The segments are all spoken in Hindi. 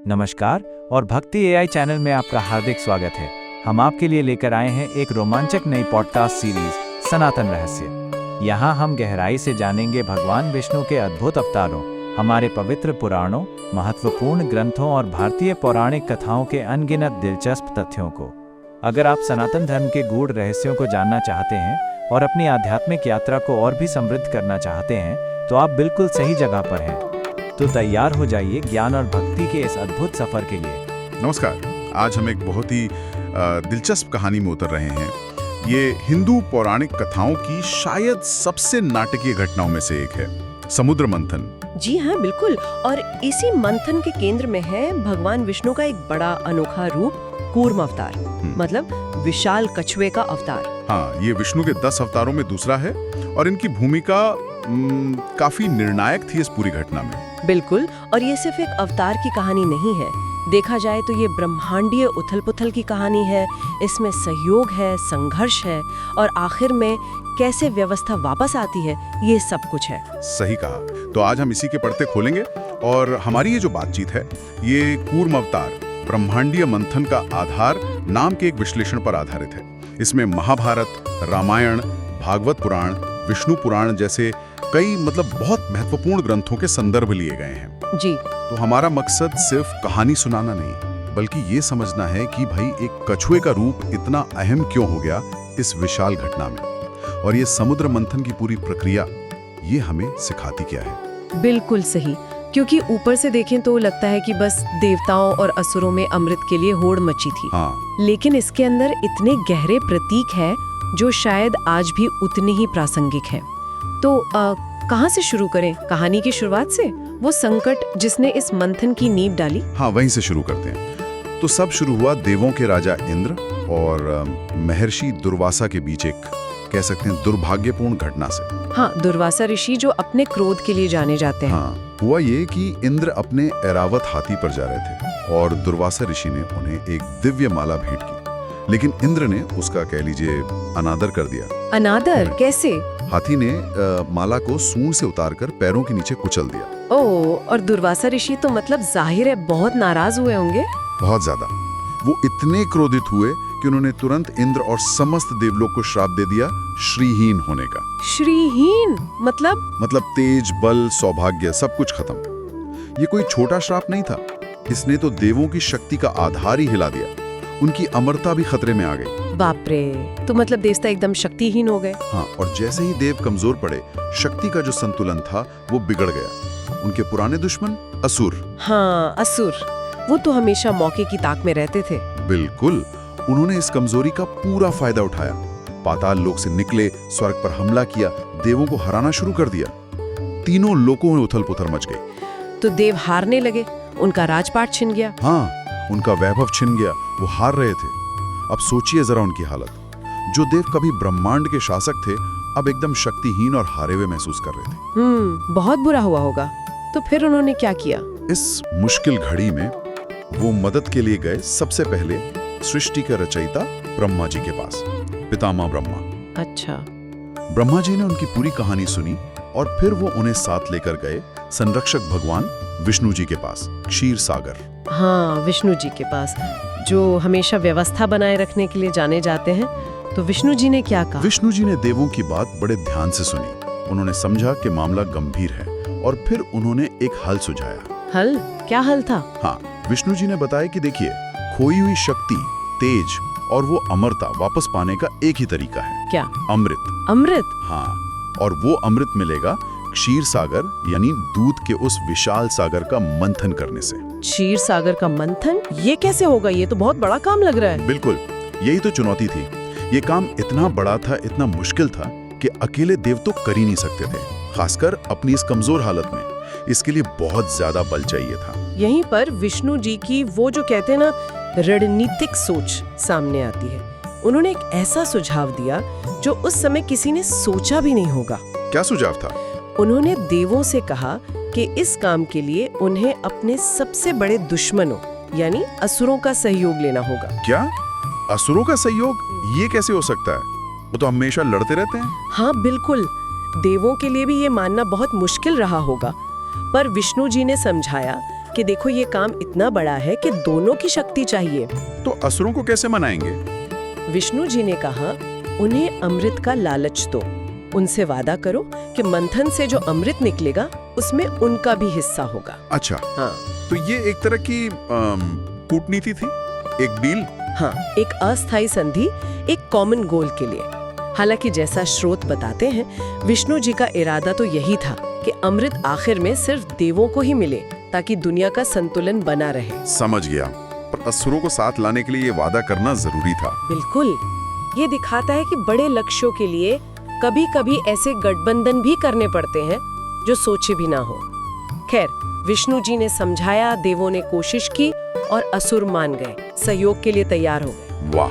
नमस्कार और भक्ति एआई चैनल में आपका हार्दिक स्वागत है। हम आपके लिए लेकर आए हैं एक रोमांचक नई पॉडकास्ट सीरीज सनातन रहस्य। यहाँ हम गहराई से जानेंगे भगवान विष्णु के अद्भुत अवतारों, हमारे पवित्र पुराणों, महत्वपूर्ण ग्रंथों और भारतीय पौराणिक कथाओं के अनगिनत दिलचस्प तथ्यों को। अगर आप सनातन धर्म के गूढ़ रहस्यों को जानना चाहते हैं और अपनी आध्यात्मिक यात्रा को और भी समृद्ध करना चाहते हैं, तो आप बिल्कुल सही जगह पर हैं। तो तैयार हो जाइए ज्ञान और भक्ति के इस अद्भुत सफर के लिए। नमस्कार। आज हम एक बहुत ही दिलचस्प कहानी में उतर रहे हैं। ये हिंदू पौराणिक कथाओं की शायद सबसे नाटकीय घटनाओं में से एक है, समुद्र मंथन। जी हाँ, बिल्कुल। और इसी मंथन के केंद्र में है भगवान विष्णु का एक बड़ा अनोखा रूप, कूर्म अवतार, मतलब विशाल कछुए का अवतार। हाँ, ये विष्णु के 10 अवतारों में दूसरा है और इनकी भूमिका काफी निर्णायक थी इस पूरी घटना में। बिल्कुल। और ये सिर्फ एक अवतार की कहानी नहीं है, देखा जाए तो ये ब्रह्मांडीय उथल-पुथल की कहानी है। इसमें सहयोग है, संघर्ष है और आखिर में कैसे व्यवस्था वापस आती है, ये सब कुछ है। सही कहा। तो आज हम इसी के पढ़ते खोलेंगे और हमारी ये जो बातचीत है, ये कूर्म अवतार ब्रह्मांडीय मंथन का आधार नाम के एक विश्लेषण पर आधारित है। इसमें महाभारत, रामायण, भागवत पुराण, विष्णु पुराण जैसे कई बहुत महत्वपूर्ण ग्रंथों के संदर्भ लिए गए हैं। जी। तो हमारा मकसद सिर्फ कहानी सुनाना नहीं, बल्कि ये समझना है कि भाई एक कछुए का रूप इतना अहम क्यों हो गया इस विशाल घटना में, और ये समुद्र मंथन की पूरी प्रक्रिया ये हमें सिखाती क्या है। बिल्कुल सही। क्योंकि ऊपर से देखें तो लगता है कि बस देवताओं और असुरों में अमृत के लिए होड़ मची थी। हाँ। लेकिन इसके अंदर इतने गहरे प्रतीक हैं जो शायद आज भी उतने ही प्रासंगिक हैं। तो कहाँ से शुरू करें? कहानी की शुरुआत से, वो संकट जिसने इस मंथन की नींव डाली। हाँ, वहीं से शुरू करते हैं। तो सब शुरू हुआ देवों के राजा इंद्र और महर्षि दुर्वासा के बीच एक, कह सकते हैं, दुर्भाग्यपूर्ण घटना से। हाँ, दुर्वासा ऋषि जो अपने क्रोध के लिए जाने जाते हैं। हाँ, हुआ ये कि इंद्र अपने ऐरावत हाथी पर जा रहे थे और दुर्वासा ऋषि ने उन्हें एक दिव्य माला भेंट की, लेकिन इंद्र ने उसका, कह लीजिए, अनादर कर दिया। अनादर कैसे? हाथी ने माला को सूंड से उतारकर पैरों के नीचे कुचल दिया। ओह, और दुर्वासा ऋषि तो जाहिर है बहुत नाराज हुए होंगे। बहुत ज्यादा। वो इतने क्रोधित हुए कि उन्होंने तुरंत इंद्र और समस्त देवलोक को श्राप दे दिया श्रीहीन होने का। श्रीहीन मतलब तेज, बल, सौभाग्य सब कुछ खत्म। ये कोई छोटा श्राप नहीं था, इसने तो देवों की शक्ति का आधार ही हिला दिया। उनकी अमरता भी खतरे में आ गई। बाप रे, तो देवता एकदम शक्तिहीन हो गए। हाँ, और जैसे ही देव कमजोर पड़े, शक्ति का जो संतुलन था वो बिगड़ गया। उनके पुराने दुश्मन असुर। हाँ, असुर, वो तो हमेशा मौके की ताक में रहते थे। बिल्कुल। उन्होंने इस कमजोरी का पूरा फायदा उठाया, पाताल लोक से निकले, स्वर्ग पर हमला किया, देवों को हराना शुरू कर दिया। तीनों लोकों में उथल-पुथल मच गई। तो देव हारने लगे, उनका राजपाट छिन गया। हाँ, उनका वैभव छिन गया, वो हार रहे थे। अब सोचिए जरा उनकी हालत। जो देव कभी ब्रह्मांड के शासक थे, अब एकदम शक्तिहीन और हारे हुए महसूस कर रहे थे। बहुत बुरा हुआ होगा। तो फिर उन्होंने क्या किया? इस मुश्किल घड़ी में वो मदद के लिए गए सबसे पहले सृष्टि के रचयिता ब्रह्मा जी के पास, पितामह ब्रह्मा। अच्छा। ब्रह्मा जी ने उनकी पूरी कहानी सुनी और फिर वो उन्हें साथ लेकर गए संरक्षक भगवान विष्णु जी के पास, क्षीर सागर। हाँ, विष्णु जी के पास, जो हमेशा व्यवस्था बनाए रखने के लिए जाने जाते हैं। तो विष्णु जी ने क्या कहा? विष्णु जी ने देवों की बात बड़े ध्यान से सुनी। उन्होंने समझा कि मामला गंभीर है और फिर उन्होंने एक हल सुझाया। हल? क्या हल था? हाँ, विष्णु जी ने बताया कि देखिए, खोई हुई शक्ति, तेज और वो अमरता वापस पाने का एक ही तरीका है। क्या? अमृत। अमृत? हाँ, और वो अमृत मिलेगा क्षीर सागर, यानी दूध के उस विशाल सागर का मंथन करने से। क्षीर सागर का मंथन? ये कैसे होगा? ये तो बहुत बड़ा काम लग रहा है। बिल्कुल, यही तो चुनौती थी। ये काम इतना बड़ा था, इतना मुश्किल था कि अकेले देव तो कर ही नहीं सकते थे, खासकर अपनी इस कमजोर हालत में। इसके लिए बहुत ज्यादा बल चाहिए था। यहीं पर विष्णु जी की वो जो कहते हैं ना, रणनीतिक सोच सामने आती है। उन्होंने एक ऐसा सुझाव दिया जो उस समय किसी ने सोचा भी नहीं होगा। क्या सुझाव था? उन्होंने देवों से कहा कि इस काम के लिए उन्हें अपने सबसे बड़े दुश्मनों यानी असुरों का सहयोग लेना होगा। क्या? असुरों का सहयोग? ये कैसे हो सकता है? वो तो हमेशा लड़ते रहते हैं। हाँ, बिल्कुल। देवों के लिए भी ये मानना बहुत मुश्किल रहा होगा, पर विष्णु जी ने समझाया कि देखो ये काम इतना बड़ा है कि दोनों की शक्ति चाहिए। तो असुरों को कैसे मनाएंगे? विष्णु जी ने कहा, उन्हें अमृत का लालच दो, उनसे वादा करो कि मंथन से जो अमृत निकलेगा उसमें उनका भी हिस्सा होगा। अच्छा, हाँ तो ये एक तरह की कूटनीति थी, एक डील। हाँ, एक अस्थायी संधि, एक कॉमन गोल के लिए। हालांकि जैसा स्रोत बताते हैं, विष्णु जी का इरादा तो यही था कि अमृत आखिर में सिर्फ देवों को ही मिले ताकि दुनिया का संतुलन बना रहे। समझ गया, पर असुरों को साथ लाने के लिए ये वादा करना जरूरी था। बिल्कुल, ये दिखाता है कि बड़े लक्ष्यों के लिए कभी-कभी ऐसे गठबंधन भी करने पड़ते हैं जो सोचे भी ना हो। खैर, विष्णु जी ने समझाया, देवों ने कोशिश की और असुर मान गए, सहयोग के लिए तैयार हो गए। वाह,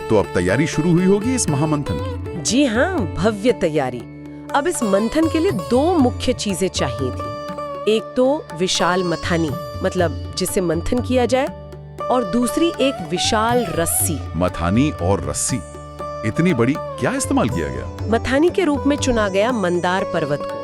तो अब तैयारी शुरू हुई होगी इस महामंथन की। जी हाँ, भव्य तैयारी। अब इस मंथन के लिए दो मुख्य चीजें चाहिए थी। एक तो विशाल मथानी, मतलब जिससे मंथन किया जाए, और दूसरी एक विशाल रस्सी। मथानी और रस्सी, इतनी बड़ी, क्या इस्तेमाल किया गया? मथानी के रूप में चुना गया मंदार पर्वत को,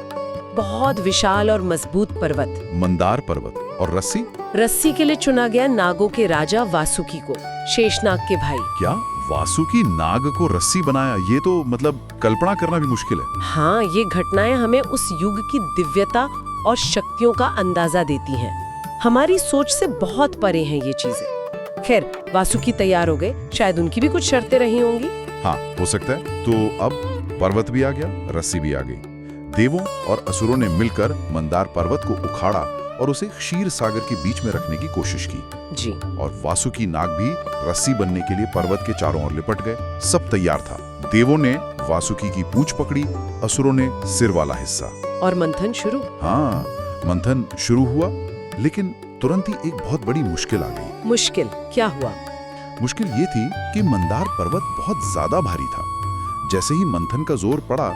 बहुत विशाल और मजबूत पर्वत। मंदार पर्वत। और रस्सी? रस्सी के लिए चुना गया नागों के राजा वासुकी को, शेषनाग के भाई। क्या वासुकी नाग को रस्सी बनाया? ये तो मतलब कल्पना करना भी मुश्किल है। हाँ, ये घटनाएं हमें उस युग की दिव्यता और शक्तियों का अंदाजा देती हैं। हमारी सोच से बहुत परे हैं ये चीजें। खैर, वासुकी तैयार हो गए, शायद उनकी भी कुछ शर्तें रही होंगी। हाँ, हो सकता है। तो अब पर्वत भी आ गया, रस्सी भी आ गई। देवों और असुरों ने मिलकर मंदार पर्वत को उखाड़ा और उसे क्षीर सागर के बीच में रखने की कोशिश की। जी। और वासुकी नाग भी रस्सी बनने के लिए पर्वत के चारों ओर लिपट गए। सब तैयार था। देवों ने वासुकी की पूंछ पकड़ी, असुरों ने सिर वाला हिस्सा। और मंथन शुरू। हाँ, मंथन शुरू हुआ, लेकिन तुरंत ही एक बहुत बड़ी मुश्किल आ गई। मुश्किल क्या हुआ? मुश्किल ये थी कि मंदार पर्वत बहुत ज्यादा भारी था। जैसे ही मंथन का जोर पड़ा,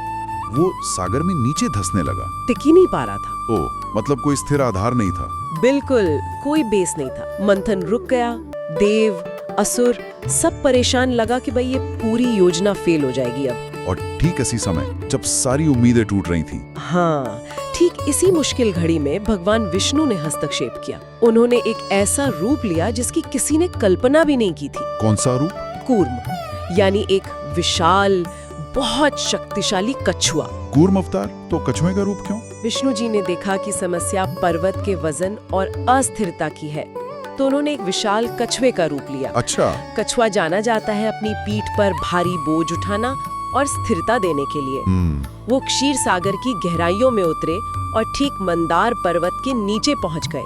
वो सागर में नीचे धंसने लगा। टिक ही नहीं पा रहा था। ओह, मतलब कोई स्थिर आधार नहीं था। बिल्कुल, कोई बेस नहीं था। मंथन रुक गया। देव, असुर सब परेशान, लगा कि भाई ये पूरी योजना फेल हो जाएगी अब। और ठीक इसी समय जब सारी उम्मीदें टूट रही थी। हाँ, ठीक इसी मुश्किल घड़ी में भगवान विष्णु ने हस्तक्षेप किया। उन्होंने एक ऐसा रूप लिया जिसकी किसी ने कल्पना भी नहीं की थी। कौन सा रूप? कूर्म, यानी एक विशाल, बहुत शक्तिशाली कछुआ। कूर्म अवतार? तो कछुए का रूप क्यों? विष्णु जी ने देखा कि समस्या पर्वत के वजन और अस्थिरता की है, तो उन्होंने एक विशाल कछुए का रूप लिया। अच्छा। कछुआ जाना जाता है अपनी पीठ पर भारी बोझ उठाना और स्थिरता देने के लिए। वो क्षीर सागर की गहराइयों में उतरे और ठीक मंदार पर्वत के नीचे पहुंच गए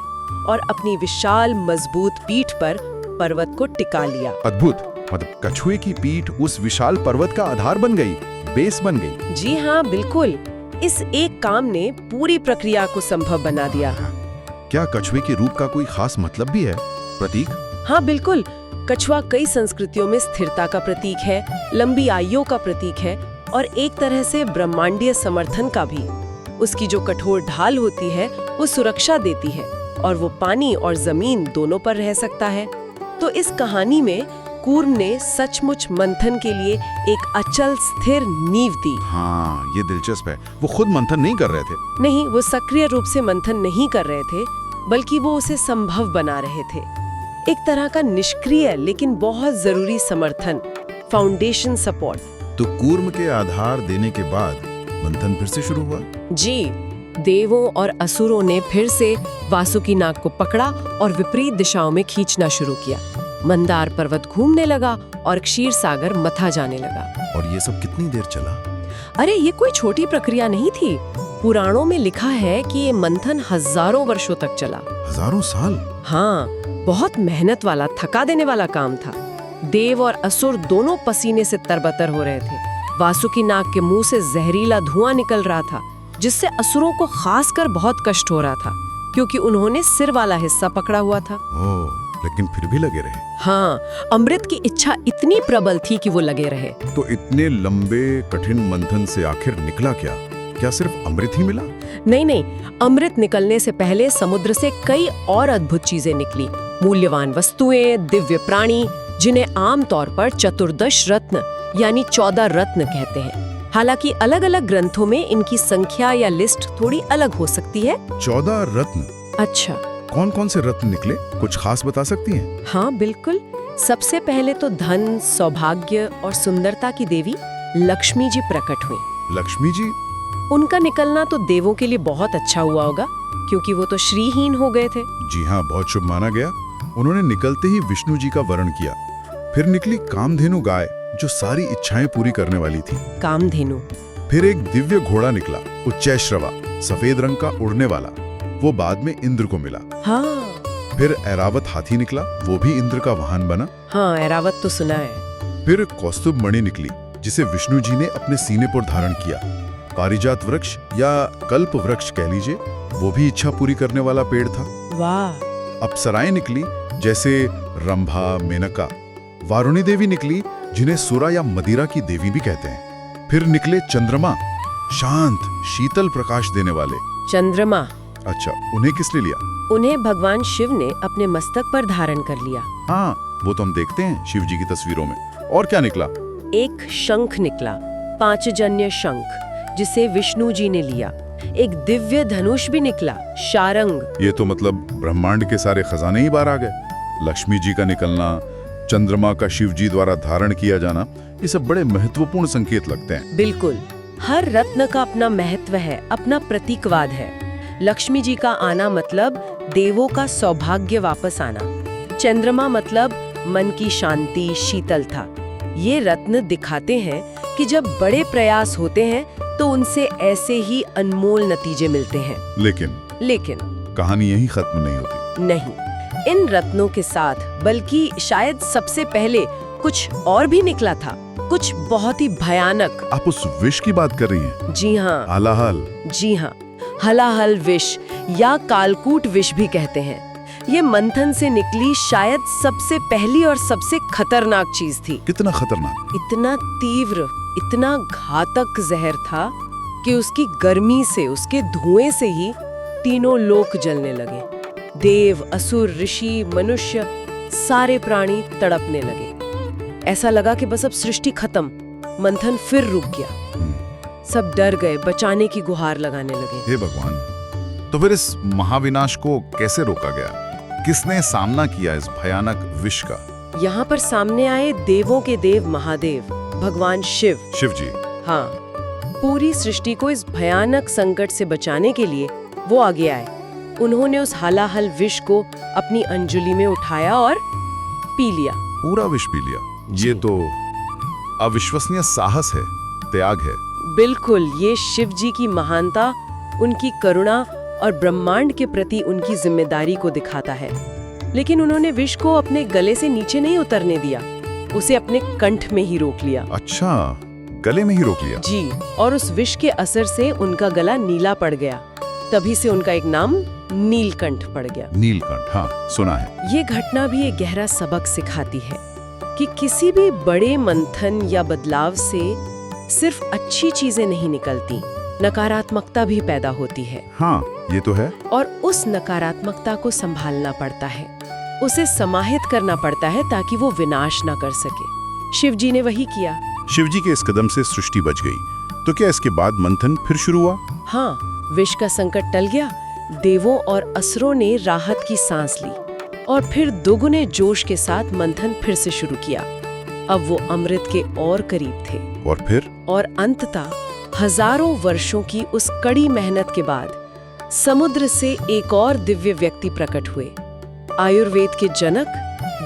और अपनी विशाल मजबूत पीठ पर पर्वत को टिका लिया। अद्भुत, मतलब कछुए की पीठ उस विशाल पर्वत का आधार बन गई, बेस बन गई। जी हाँ, बिल्कुल। इस एक काम ने पूरी प्रक्रिया को संभव बना दिया। क्या कछुए के रूप का कोई खास मतलब भी है? प्रतीक? हाँ, बिल्कुल। कछुआ कई संस्कृतियों में स्थिरता का प्रतीक है, लंबी आयु का प्रतीक है और एक तरह से ब्रह्मांडीय समर्थन का भी। उसकी जो कठोर ढाल होती है वो सुरक्षा देती है और वो पानी और जमीन दोनों पर रह सकता है। तो इस कहानी में कूर्म ने सचमुच मंथन के लिए एक अचल स्थिर नींव दी। हाँ, ये दिलचस्प है। वो खुद मंथन नहीं कर रहे थे। नहीं, वो सक्रिय रूप से मंथन नहीं कर रहे थे, बल्कि वो उसे संभव बना रहे थे। एक तरह का निष्क्रिय लेकिन बहुत जरूरी समर्थन, फाउंडेशन सपोर्ट। तो कूर्म के आधार देने के बाद मंथन फिर से शुरू हुआ। जी, देवों और असुरों ने फिर से वासुकी नाग को पकड़ा और विपरीत दिशाओं में खींचना शुरू किया। मंदार पर्वत घूमने लगा और क्षीर सागर मथा जाने लगा। और ये सब कितनी देर चला? अरे, ये कोई छोटी प्रक्रिया नहीं थी। पुराणों में लिखा है कि ये मंथन हजारों वर्षों तक चला। हजारों साल? हाँ, बहुत मेहनत वाला, थका देने वाला काम था। देव और असुर दोनों पसीने से तरबतर हो रहे थे। वासुकी नाग के मुंह से जहरीला धुआं निकल रहा था, जिससे असुरों को खासकर बहुत कष्ट हो रहा था, क्योंकि उन्होंने सिर वाला हिस्सा पकड़ा हुआ था। लेकिन फिर भी लगे रहे। हाँ, अमृत की इच्छा इतनी प्रबल थी कि वो लगे रहे। तो इतने लंबे कठिन मंथन से आखिर निकला क्या? क्या सिर्फ अमृत ही मिला? नहीं, अमृत निकलने से पहले समुद्र से कई और अद्भुत चीजें निकली। मूल्यवान वस्तुएं, दिव्य प्राणी, जिन्हें आमतौर पर चतुर्दश रत्न यानी 14 रत्न कहते हैं। हालांकि अलग अलग ग्रंथों में इनकी संख्या या लिस्ट थोड़ी अलग हो सकती है। 14 रत्न? अच्छा, कौन कौन से रत्न निकले, कुछ खास बता सकती हैं? हाँ बिल्कुल। सबसे पहले तो धन, सौभाग्य और सुंदरता की देवी लक्ष्मी जी प्रकट हुई। लक्ष्मी जी? उनका निकलना तो देवों के लिए बहुत अच्छा हुआ होगा, क्योंकि वो तो श्रीहीन हो गए थे। जी हाँ, बहुत शुभ माना गया। उन्होंने निकलते ही विष्णु जी का वरण किया। फिर निकली कामधेनु गाय, जो सारी इच्छाएं पूरी करने वाली थी। कामधेनु। फिर एक दिव्य घोड़ा निकला, उच्चैश्रवा, सफेद रंग का उड़ने वाला। वो बाद में इंद्र को मिला। हाँ फिर ऐरावत हाथी निकला, वो भी इंद्र का वाहन बना। हाँ, ऐरावत तो सुना है। फिर कौस्तुभ मणि निकली, जिसे विष्णु जी ने अपने सीने पर धारण किया। पारिजात वृक्ष या कल्प वृक्ष कह लीजिए, वो भी इच्छा पूरी करने वाला पेड़ था। वाह। अप्सराएं निकली, जैसे रंभा, मेनका। वारुणी देवी निकली, जिन्हें सुरा या मदिरा की देवी भी कहते हैं। फिर निकले चंद्रमा, शांत शीतल प्रकाश देने वाले। चंद्रमा। अच्छा, उन्हें किसने लिया? उन्हें भगवान शिव ने अपने मस्तक पर धारण कर लिया। हाँ, वो तो हम देखते हैं शिव जी की तस्वीरों में। और क्या निकला? एक शंख निकला, पांचजन्य शंख, जिसे विष्णु जी ने लिया। एक दिव्य धनुष भी निकला, शारंग। ये तो मतलब ब्रह्मांड के सारे खजाने ही बाहर आ गए। लक्ष्मी जी का निकलना, चंद्रमा का शिव जी द्वारा धारण किया जाना, ये सब बड़े महत्वपूर्ण संकेत लगते हैं। बिल्कुल। हर रत्न का अपना महत्व है, अपना प्रतीकवाद है। लक्ष्मी जी का आना मतलब देवों का सौभाग्य वापस आना। चंद्रमा मतलब मन की शांति, शीतलता। ये रत्न दिखाते हैं कि जब बड़े प्रयास होते हैं तो उनसे ऐसे ही अनमोल नतीजे मिलते हैं। लेकिन कहानी यही खत्म नहीं होती। नहीं, इन रत्नों के साथ बल्कि शायद सबसे पहले कुछ और भी निकला था, कुछ बहुत ही भयानक। आप उस विष की बात कर रही हैं? जी हाँ। हलाहल। जी हाँ, हलाहल विष या कालकूट विष भी कहते हैं। ये मंथन से निकली शायद सबसे पहली और सबसे खतरनाक चीज थी। कितना खतरनाक? इतना तीव्र, इतना घातक जहर था कि उसकी गर्मी से, उसके धुएं से ही तीनों लोक जलने लगे। देव, असुर, ऋषि, मनुष्य, सारे प्राणी तड़पने लगे। ऐसा लगा कि बस अब सृष्टि खत्म। मंथन फिर रुक गया। सब डर गए, बचाने की गुहार लगाने लगे। हे भगवान, तो फिर इस महाविनाश को कैसे रोका गया? किसने सामना किया इस भयानक विष का? यहाँ पर सामने आए देवों के देव महादेव, भगवान शिव। शिव जी। हाँ, पूरी सृष्टि को इस भयानक संकट से बचाने के लिए वो आगे आए। उन्होंने उस हलाहल विष को अपनी अंजुलि में उठाया और पी लिया। पूरा विष पी लिया? ये तो अविश्वसनीय साहस है, त्याग है। बिल्कुल, ये शिव जी की महानता, उनकी करुणा और ब्रह्मांड के प्रति उनकी जिम्मेदारी को दिखाता है। लेकिन उन्होंने विष को अपने गले से नीचे नहीं उतरने दिया, उसे अपने कंठ में ही रोक लिया। अच्छा, गले में ही रोक लिया? जी, और उस विष के असर से उनका गला नीला पड़ गया। तभी से उनका एक नाम नीलकंठ पड़ गया। नीलकंठ, हाँ सुना है। ये घटना भी एक गहरा सबक सिखाती है कि किसी भी बड़े मंथन या बदलाव से सिर्फ अच्छी चीजें नहीं निकलती, नकारात्मकता भी पैदा होती है। हाँ, ये तो है। और उस नकारात्मकता को संभालना पड़ता है, उसे समाहित करना पड़ता है ताकि वो विनाश ना कर सके। शिव जी ने वही किया। शिव जी के इस कदम से सृष्टि बच गई। तो क्या इसके बाद मंथन फिर शुरू हुआ? हाँ, विष का संकट टल गया। देवों और असुरों ने राहत की सांस ली और फिर दोगुने जोश के साथ मंथन फिर से शुरू किया। अब वो अमृत के और करीब थे। और फिर? और अंततः हजारों वर्षों की उस कड़ी मेहनत के बाद समुद्र से एक और दिव्य व्यक्ति प्रकट हुए। आयुर्वेद के जनक,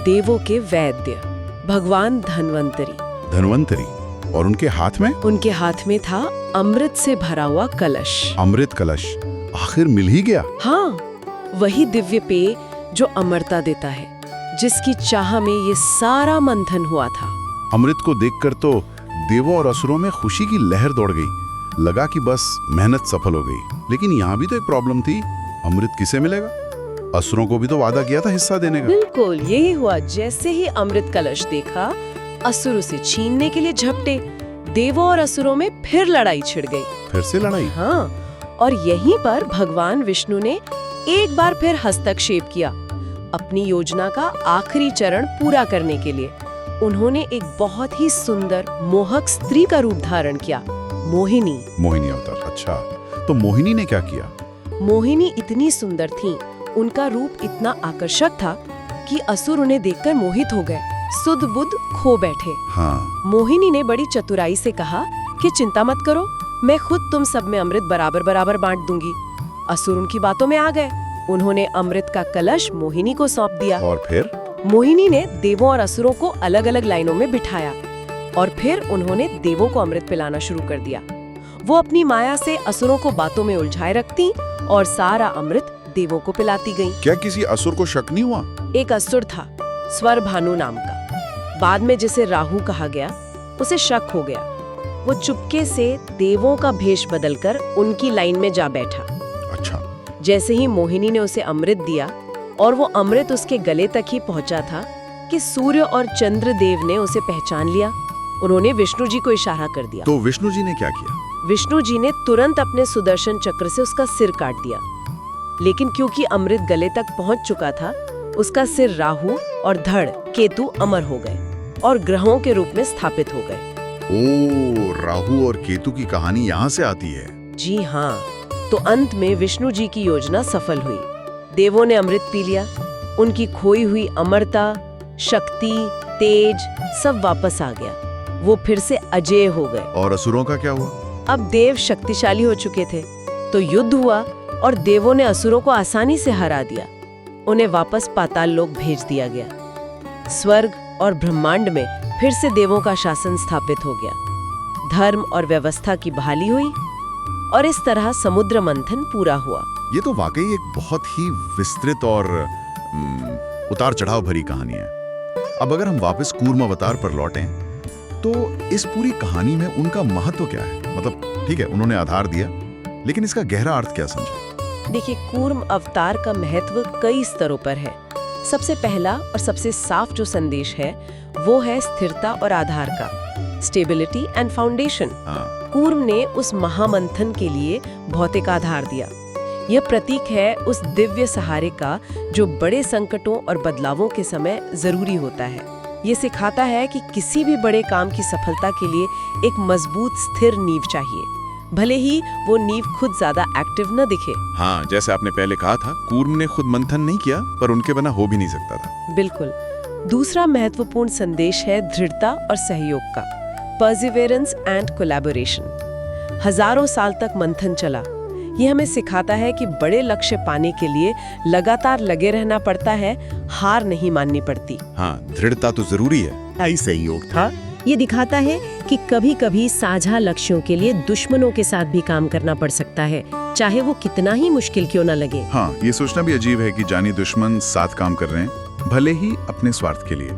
देवों के वैद्य, भगवान धन्वंतरी। धन्वंतरी? और उनके हाथ में? उनके हाथ में था अमृत से भरा हुआ कलश। अमृत कलश आखिर मिल ही गया। हाँ, वही दिव्य पेय जो अमरता देता है, जिसकी चाह में ये सारा मंथन हुआ था। अमृत को देखकर तो देवों और असुरों में खुशी की लहर दौड़ गई। लगा कि बस मेहनत सफल हो गई। लेकिन यहाँ भी तो एक प्रॉब्लम थी, अमृत किसे मिलेगा? असुरों को भी तो वादा किया था हिस्सा देने का। बिल्कुल यही हुआ। जैसे ही अमृत कलश देखा, असुर उसे छीनने के लिए झपटे। देवों और असुरों में फिर लड़ाई छिड़ गई। फिर से लड़ाई? हाँ, और यहीं पर भगवान विष्णु ने एक बार फिर हस्तक्षेप किया। अपनी योजना का आखिरी चरण पूरा करने के लिए उन्होंने एक बहुत ही सुंदर मोहक स्त्री का रूप धारण किया, मोहिनी। मोहिनी अवतार। अच्छा, तो मोहिनी ने क्या किया? मोहिनी इतनी सुंदर थी, उनका रूप इतना आकर्षक था कि असुर उन्हें देखकर मोहित हो गए, सुध बुध खो बैठे। हाँ, मोहिनी ने बड़ी चतुराई से कहा कि चिंता मत करो, मैं खुद तुम सब में अमृत बराबर बराबर बांट दूंगी। असुर उनकी बातों में आ गए। उन्होंने अमृत का कलश मोहिनी को सौंप दिया। और फिर मोहिनी ने देवों और असुरों को अलग अलग लाइनों में बिठाया और फिर उन्होंने देवों को अमृत पिलाना शुरू कर दिया। वो अपनी माया से असुरों को बातों में उलझाए रखती और सारा अमृत देवों को पिलाती गईं। क्या किसी असुर को शक नहीं हुआ? एक असुर था, स्वर भानु नाम का। बाद में जिसे राहु कहा गया, उसे शक हो गया। वो चुपके से देवों का भेष बदलकर उनकी लाइन में जा बैठा। अच्छा, जैसे ही मोहिनी ने उसे अमृत दिया और वो अमृत उसके गले तक ही पहुंचा था कि सूर्य और चंद्र देव ने उसे पहचान लिया। उन्होंने विष्णु जी को इशारा कर दिया। तो विष्णु जी ने क्या किया? विष्णु जी ने तुरंत अपने सुदर्शन चक्र से उसका सिर काट दिया, लेकिन क्योंकि अमृत गले तक पहुंच चुका था, उसका सिर राहु और धड़ केतु अमर हो गए और ग्रहों के रूप में स्थापित हो गए। ओ, राहु और केतु की कहानी यहाँ से आती है। जी हाँ, तो अंत में विष्णु जी की योजना सफल हुई। देवों ने अमृत पी लिया, उनकी खोई हुई अमरता, शक्ति, तेज सब वापस आ गया। वो फिर से अजेय हो गए। और असुरों का क्या हुआ? अब देव शक्तिशाली हो चुके थे, तो युद्ध हुआ और देवों ने असुरों को आसानी से हरा दिया। उन्हें वापस पाताल लोक भेज दिया गया। स्वर्ग और ब्रह्मांड में फिर से देवों का शासन स्थापित हो गया। धर्म और व्यवस्था की बहाली हुई और इस तरह समुद्र मंथन पूरा हुआ। ये तो वाकई एक बहुत ही विस्तृत और उतार चढ़ाव भरी कहानी है। अब अगर हम वापस कूर्म अवतार पर लौटें, तो इस पूरी कहानी में उनका महत्व क्या है? मतलब ठीक है, उन्होंने आधार दिया, लेकिन इसका गहरा अर्थ क्या समझे? देखिए, कूर्म अवतार का महत्व कई स्तरों पर है। सबसे पहला और सबसे साफ जो संदेश है वो है स्थिरता और आधार का, स्टेबिलिटी एंड फाउंडेशन। कूर्म ने उस महामंथन के लिए भौतिक आधार दिया। यह प्रतीक है उस दिव्य सहारे का जो बड़े संकटों और बदलावों के समय जरूरी होता है। ये सिखाता है कि किसी भी बड़े काम की सफलता के लिए एक मजबूत स्थिर नींव चाहिए, भले ही वो नींव खुद ज्यादा एक्टिव न दिखे। हाँ, जैसे आपने पहले कहा था, कूर्म ने खुद मंथन नहीं किया, पर उनके बिना हो भी नहीं सकता था। बिल्कुल। दूसरा महत्वपूर्ण संदेश है दृढ़ता और सहयोग का, परसिवेरेंस एंड कोलैबोरेशन। हजारों साल तक मंथन चला। ये हमें सिखाता है कि बड़े लक्ष्य पाने के लिए लगातार लगे रहना पड़ता है, हार नहीं माननी पड़ती। हाँ, दृढ़ता तो जरूरी है। ऐसा सहयोग था। ये दिखाता है कि कभी-कभी साझा लक्ष्यों के लिए दुश्मनों के साथ भी काम करना पड़ सकता है, चाहे वो कितना ही मुश्किल क्यों न लगे। हाँ, ये सोचना भी अजीब है कि जानी दुश्मन साथ काम कर रहे हैं, भले ही अपने स्वार्थ के लिए।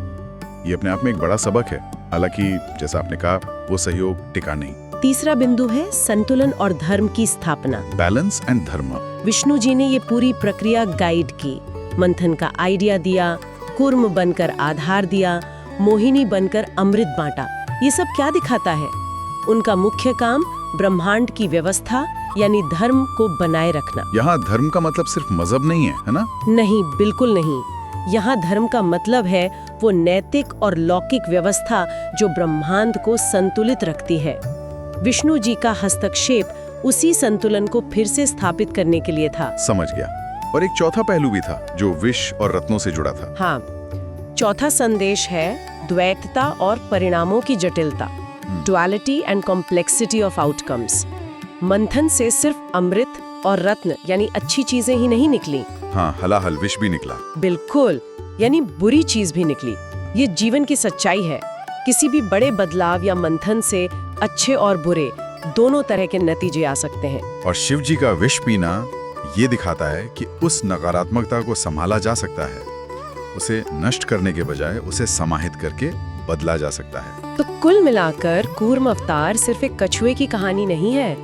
ये अपने आप में एक बड़ा सबक है। हालांकि जैसा आपने कहा, वो सहयोग टिका नहीं। तीसरा बिंदु है संतुलन और धर्म की स्थापना। बैलेंस एंड धर्म। विष्णु जी ने ये पूरी प्रक्रिया गाइड की, मंथन का आइडिया दिया, कूर्म बनकर आधार दिया, मोहिनी बनकर अमृत बांटा। ये सब क्या दिखाता है? उनका मुख्य काम ब्रह्मांड की व्यवस्था यानी धर्म को बनाए रखना। यहाँ धर्म का मतलब सिर्फ मजहब नहीं है ना? नहीं, बिल्कुल नहीं। यहाँ धर्म का मतलब है वो नैतिक और लौकिक व्यवस्था जो ब्रह्मांड को संतुलित रखती है। विष्णु जी का हस्तक्षेप उसी संतुलन को फिर से स्थापित करने के लिए था। समझ गया। और एक चौथा पहलू भी था जो विष और रत्नों से जुड़ा था। हाँ, चौथा संदेश है द्वैतता और परिणामों की जटिलता, duality and complexity of outcomes. मंथन से सिर्फ अमृत और रत्न यानी अच्छी चीजें ही नहीं निकली। हाँ, हलाहल विष भी निकला। बिल्कुल, यानी बुरी चीज भी निकली। ये जीवन की सच्चाई है। किसी भी बड़े बदलाव या मंथन से अच्छे और बुरे दोनों तरह के नतीजे आ सकते हैं। और शिव जी का विष पीना ये दिखाता है कि उस नकारात्मकता को संभाला जा सकता है। उसे नष्ट करने के बजाय उसे समाहित करके बदला जा सकता है। तो कुल मिलाकर कूर्म अवतार सिर्फ एक कछुए की कहानी नहीं है।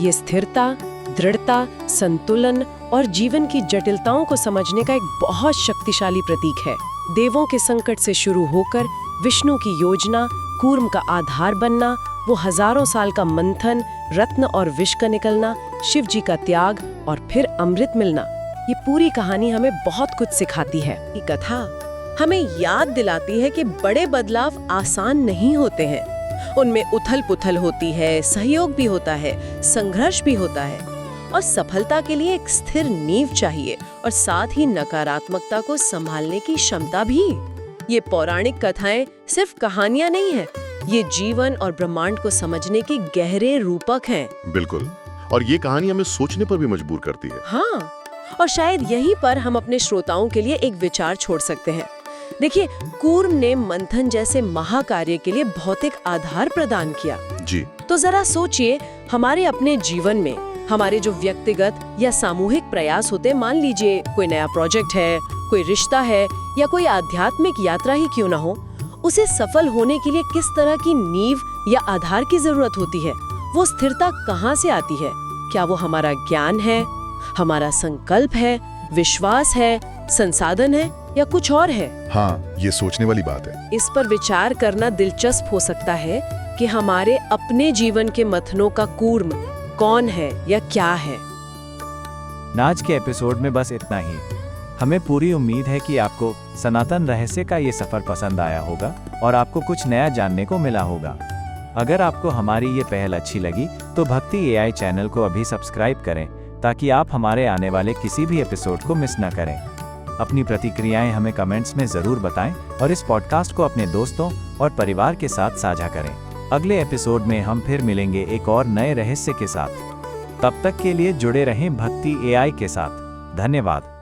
ये स्थिरता, दृढ़ता, संतुलन और जीवन की जटिलताओं को समझने का एक बहुत शक्तिशाली प्रतीक है। देवों के संकट से शुरू होकर विष्णु की योजना, कूर्म का आधार बनना, वो हजारों साल का मंथन, रत्न और विष का निकलना, शिव जी का त्याग और फिर अमृत मिलना, ये पूरी कहानी हमें बहुत कुछ सिखाती है। ये कथा हमें याद दिलाती है कि बड़े बदलाव आसान नहीं होते हैं। उनमें उथल पुथल होती है, सहयोग भी होता है, संघर्ष भी होता है और सफलता के लिए एक स्थिर नींव चाहिए और साथ ही नकारात्मकता को संभालने की क्षमता भी। ये पौराणिक कथाएं सिर्फ कहानियां नहीं है, ये जीवन और ब्रह्मांड को समझने के गहरे रूपक हैं। बिल्कुल, और ये कहानी हमें सोचने पर भी मजबूर करती है। हाँ, और शायद यहीं पर हम अपने श्रोताओं के लिए एक विचार छोड़ सकते हैं। देखिए, कूर्म ने मंथन जैसे महाकार्य के लिए भौतिक आधार प्रदान किया। जी, तो जरा सोचिए, हमारे अपने जीवन में हमारे जो व्यक्तिगत या सामूहिक प्रयास होते, मान लीजिए कोई नया प्रोजेक्ट है, कोई रिश्ता है या कोई आध्यात्मिक यात्रा ही क्यों ना हो, उसे सफल होने के लिए किस तरह की नींव या आधार की जरूरत होती है? वो स्थिरता कहाँ से आती है? क्या वो हमारा ज्ञान है, हमारा संकल्प है, विश्वास है, संसाधन है या कुछ और है? हाँ, ये सोचने वाली बात है। इस पर विचार करना दिलचस्प हो सकता है कि हमारे अपने जीवन के मथनों का कूर्म कौन है या क्या है। आज के एपिसोड में बस इतना ही। हमें पूरी उम्मीद है कि आपको सनातन रहस्य का ये सफर पसंद आया होगा और आपको कुछ नया जानने को मिला होगा। अगर आपको हमारी ये पहल अच्छी लगी तो भक्ति एआई चैनल को अभी सब्सक्राइब करें ताकि आप हमारे आने वाले किसी भी एपिसोड को मिस न करें। अपनी प्रतिक्रियाएं हमें कमेंट्स में जरूर बताएं और इस पॉडकास्ट को अपने दोस्तों और परिवार के साथ साझा करें। अगले एपिसोड में हम फिर मिलेंगे एक और नए रहस्य के साथ। तब तक के लिए जुड़े रहें भक्ति एआई के साथ। धन्यवाद।